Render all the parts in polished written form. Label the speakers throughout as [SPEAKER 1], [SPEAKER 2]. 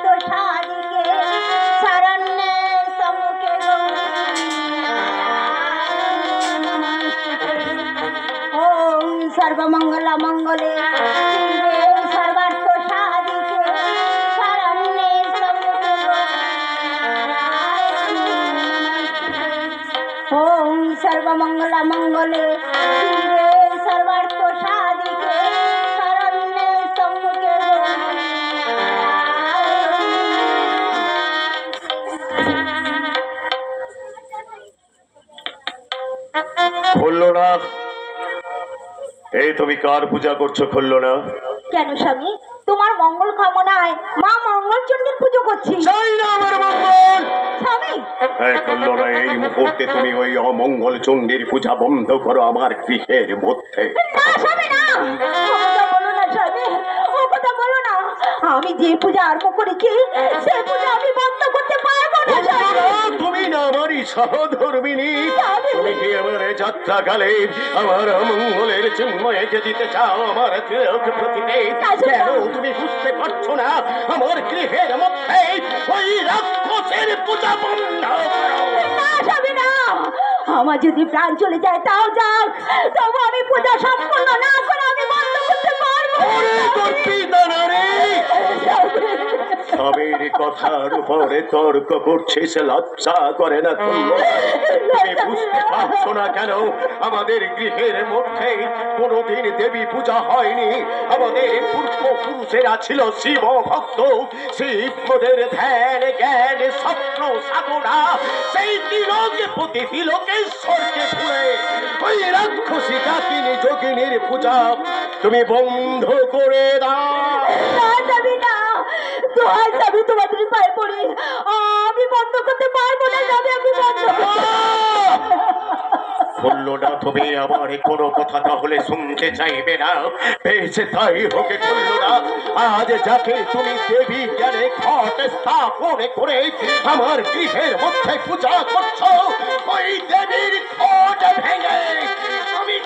[SPEAKER 1] তো সাদিকে শরণ্যে সম্মুখে ওম সর্বমঙ্গল মঙ্গলে শিবে সর্বার্থ সাদিকে শরণ্যে সম্মুখে ওম সর্বমঙ্গল মঙ্গলে শিবে সর্বার্থ সাদিকে শরণ্যে সম্মুখে
[SPEAKER 2] খুললো না। এই তুমি কার পূজা করছো? খুললো না
[SPEAKER 1] কেন স্বামী? তোমার মঙ্গল কামনায় মা মঙ্গলচণ্ডীর পুজো করছি।
[SPEAKER 2] চাই না আমার মঙ্গল।
[SPEAKER 1] স্বামী
[SPEAKER 2] খুললো না, এই মুহূর্তে তুমি ওই অমঙ্গল চণ্ডীর পূজা বন্ধ করো আমার গৃহের মধ্যে।
[SPEAKER 1] না স্বামী না, ও কথা বলো না স্বামী, ও কথা বলো না। আমি যে পূজা আরম্ভ করেছি সেই পূজা আমি বন্ধ করতে পারবো না স্বামী।
[SPEAKER 2] তুমি না আমারই সহধর্মিনী, তুমি কি আমার যাত্রাকালে আমার অমঙ্গলের চিন্ময়কে দিতে চাও আমার তিলক প্রতিবেদ? কেন তুমি বুঝতে পারছো না আমার গৃহের মধ্যে ওই রাক্ষসের পূজা বন্ধ করো?
[SPEAKER 1] না স্বামী না, আমার যদি প্রাণ চলে যায় তাও যাক, তবু আমি পূজা সম্পূর্ণ না করে আমি বন্ধ করতে পারবো না।
[SPEAKER 2] স্বামীর কথার উপরে তর্ক করছিস, লজ্জা করে না? তুমি বুঝতে পারছো না কেন আমাদের গৃহের মধ্যে কোনদিন দেবী পূজা হয়নি? আমাদের পূর্বপুরুষেরা ছিল শিব ভক্ত, শিবদের ধ্যান জ্ঞান স্বপ্ন সাধনা সেই তিলকে প্রতি তিলকেশ্বরকে ভুলে ওই রাক্ষসী ডাকিনী যোগিনীর পূজা তুমি বন্ধ করে দাও।
[SPEAKER 1] না যাবি না, তো আজ আমি তোমাদের পায়ে পড়ি, আমি বন্ধ করতে পারবো না যাবে, আমি বন্ধ
[SPEAKER 2] বললো না তুমি আমার কোনো কথা তাহলে শুনতে চাইবে না, পেয়েছে তাই হোকে। বললো না, আজ যাকে তুমি দেবী জ্ঞানে ঘট স্থাপন করে আমার গৃহের মধ্যে পূজা করছো, ওই দেবীর ঘট ভেঙে আমি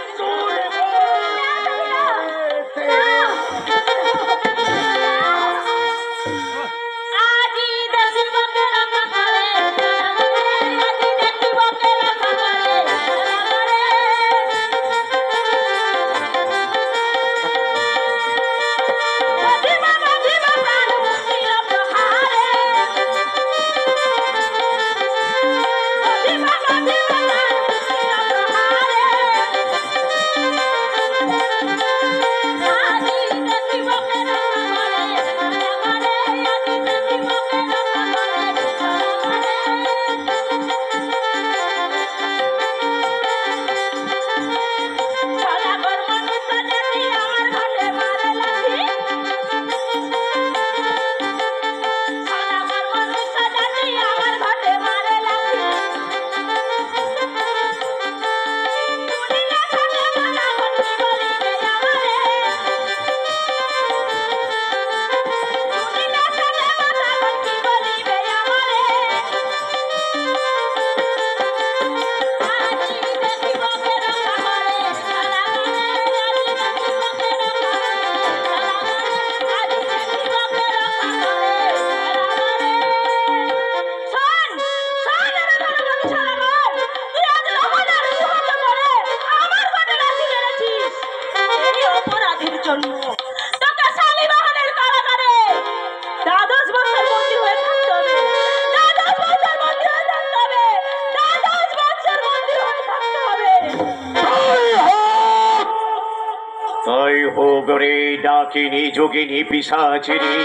[SPEAKER 2] ডাকিনী যোগিনী পিশাচিনী,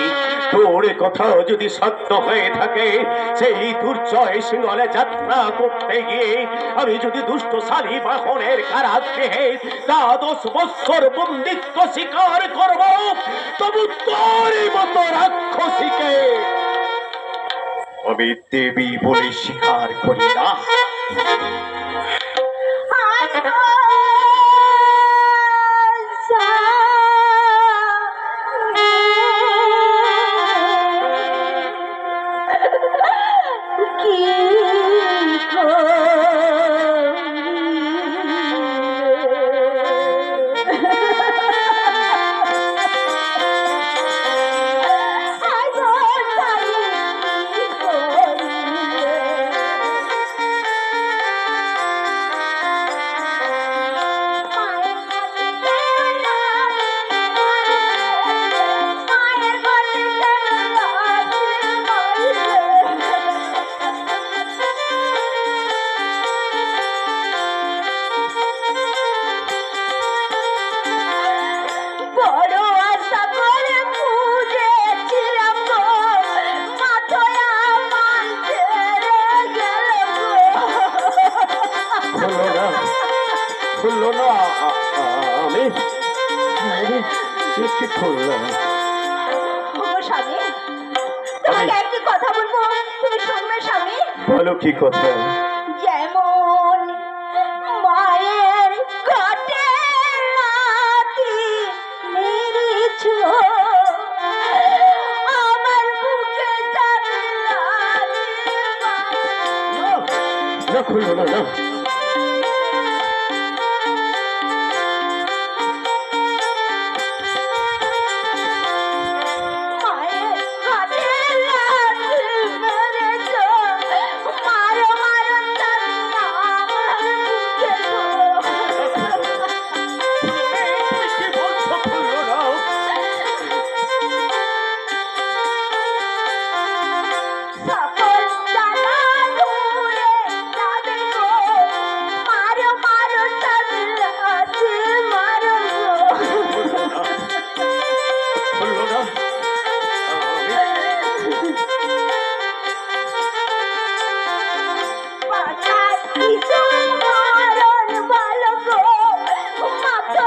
[SPEAKER 2] তোর কথা যদি সত্য হয়ে থাকে, সেই দুর্জয় সিংহলে যাত্রা করতে গিয়ে আমি যদি দুষ্ট শালী বাহনের কারাগৃহে 12 বৎসর বন্দিত্ব স্বীকার করব, তবু তোর মতো রাক্ষসীকে আমি দেবী বলে স্বীকার করি না। কি করলাম?
[SPEAKER 1] ও স্বামী, তোমাকে একটি কথা বলবো, তুমি শুনবে স্বামী?
[SPEAKER 2] বলো কি কথা?
[SPEAKER 1] যেমন মায়ের কোটে লাথি মেরেছ, আমার বুকে
[SPEAKER 2] না খুললো না, না।
[SPEAKER 1] মায়ের কোটে লাথি মেরেছ, মারো মারো তুমি আমার বুকে গো।
[SPEAKER 2] কি বলছো? খুললো না।
[SPEAKER 1] সকল জ্বালা দূরে যাবে গো, মারো মারো তুমি লাথি মারো গো।
[SPEAKER 2] খুললো না।
[SPEAKER 1] পাতার কিছু মরণ বলো গো, মাত্র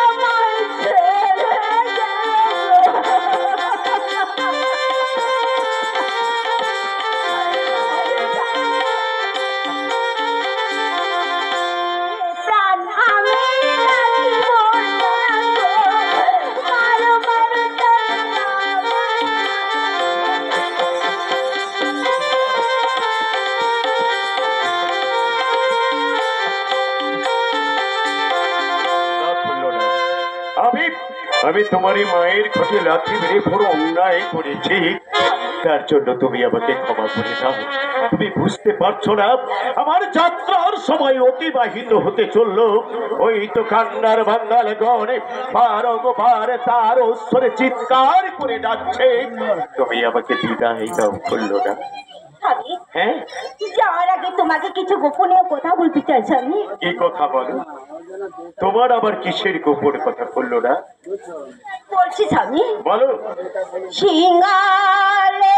[SPEAKER 1] আমার ছেড়ে প্রাণ আমি রাখিব না গো, মারো মারো
[SPEAKER 2] না, খুললো না। আমি তোমারই মায়ের খোঁজে লাথি মেরে বড় অন্যায় করেছি, তার জন্য তুমি আমাকে ক্ষমা করে দাও। তুমি বুঝতে পারছো না, আমার যাত্রার সময় অতিবাহিত হতে চললো। ওই তো কান্নার বাঙ্গাল গড়ে পার তার ঐশ্বরে চিৎকার করে ডাকছে, তুমি আমাকে বিদায় দাও। খুললো না।
[SPEAKER 1] স্বামী,
[SPEAKER 2] হ্যাঁ,
[SPEAKER 1] যাওয়ার আগে তোমাকে কিছু গোপনীয় কথা বলতে চাই স্বামী।
[SPEAKER 2] কি কথা বলো? তোমার আবার কিসের গোপন কথা? খুললো না।
[SPEAKER 1] বলছি স্বামী,
[SPEAKER 2] বলো।
[SPEAKER 1] সিঙ্গালে